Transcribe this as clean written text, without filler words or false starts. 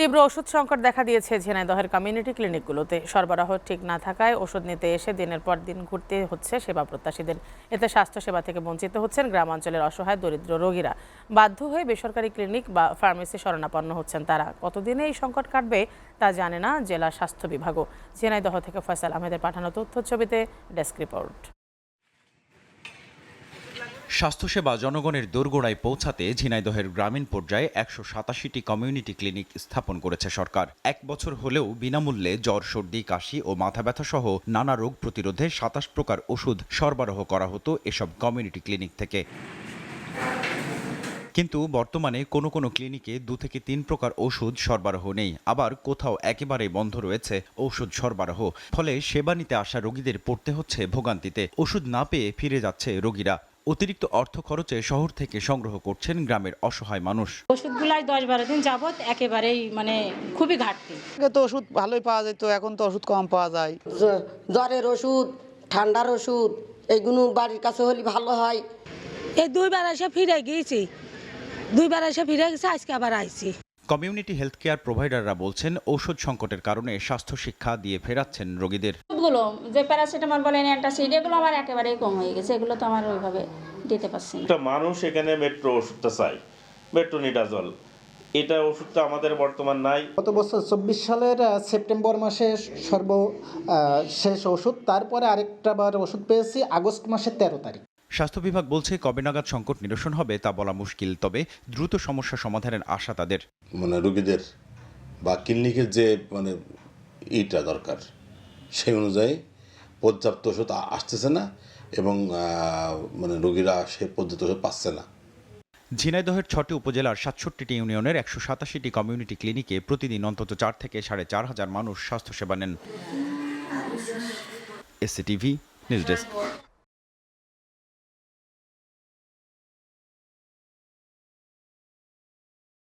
তীব্র ওষুধ সংকট দেখা দিয়েছে ঝিনাইদহের কমিউনিটি ক্লিনিকগুলোতে। সরবরাহ ঠিক না থাকায় ওষুধ নিতে এসে দিনের পর দিন ঘুরতে হচ্ছে সেবা প্রত্যাশীদের। এতে স্বাস্থ্যসেবা থেকে বঞ্চিত হচ্ছেন গ্রামাঞ্চলের অসহায় দরিদ্র রোগীরা। বাধ্য হয়ে বেসরকারি ক্লিনিক বা ফার্মেসি শরণাপন্ন হচ্ছেন তারা। কতদিনে এই সংকট কাটবে তা জানে না জেলা স্বাস্থ্য বিভাগও। ঝিনাইদহ থেকে ফয়সাল আহমেদের পাঠানো তথ্য ছবিতে ডেস্ক রিপোর্ট। স্বাস্থ্যসেবা জনগণের দোরগোড়ায় পৌঁছাতে ঝিনাইদহের গ্রামীণ পর্যায়ে ১৮৭টি কমিউনিটি ক্লিনিক স্থাপন করেছে সরকার। ১ বছর হলেও বিনামূল্যে জ্বর, সর্দি, কাশি ও মাথা ব্যথা সহ নানা রোগ প্রতিরোধে ২৭ প্রকার ওষুধ সরবরাহ করা হতো এসব কমিউনিটি ক্লিনিক থেকে। কিন্তু বর্তমানে কোনো কোনো ক্লিনিকে ২ থেকে ৩ প্রকার ওষুধ সরবরাহ নেই, আবার কোথাও একেবারেই বন্ধ রয়েছে ঔষধ সরবরাহ। ফলে সেবা নিতে আসা রোগীদের পড়তে হচ্ছে ভোগান্তিতে। ওষুধ না পেয়ে ফিরে যাচ্ছে রোগীরা। অতিরিক্ত অর্থ খরচে শহর থেকে সংগ্রহ করছেন গ্রামের অসহায় মানুষ। ওষুধগুলাই ১০-১২ দিন যাবত একেবারেই খুবই ঘাটতি। আগে তো ওষুধ ভালোই পাওয়া যেত, এখন তো ওষুধ কম পাওয়া যায়। জ্বরের ওষুধ, ঠান্ডার ওষুধ এইগুলো বাড়ির কাছে হলে ভালো হয়। এই দুইবার এসে ফিরে গিয়েছি, আজকে আবার আইছি। কমিউনিটি হেলথ কেয়ার প্রোভাইডাররা বলছেন ঔষধ সংকটের কারণে স্বাস্থ্য শিক্ষা দিয়ে ফেরাচ্ছেন রোগীদের। ওষুধগুলো যে প্যারাসিটামল বলেন, অ্যান্টাসিড, এগুলো আমার একেবারেই কম হয়ে গেছে। এগুলো তো আমার ওইভাবে দিতে পারছি না। মানুষ এখানে মেট্রো ওষুধটা চাই, মেট্রোনিডাজল, এটা ওষুধটা আমাদের বর্তমান নাই। গত বছর ২৪ সালের সেপ্টেম্বর মাসে শেষ ওষুধ, তারপরে আরেকটা বার ওষুধ পেয়েছি আগস্ট মাসের ১৩ তারিখ। স্বাস্থ্য বিভাগ বলছে কবে নাগাদ সংকট নিরসন হবে তা বলা মুশকিল, তবে দ্রুত সমস্যা সমাধানের আশা তাদের। রোগীদের বা ক্লিনিকের যে ইটা দরকার সেই অনুযায়ী পর্যাপ্ত ওষুধ আসতেছে না এবং রোগীরা সে পর্যাপ্ত ওষুধ পাচ্ছে না। ঝিনাইদহের ৬টি উপজেলার ৬৭টি ইউনিয়নের ১৮৭টি কমিউনিটি ক্লিনিকে প্রতিদিন অন্তত ৪ থেকে ৪.৫ হাজার মানুষ স্বাস্থ্যসেবা নেন। এসসিটিভি নিউজ ডেস্ক।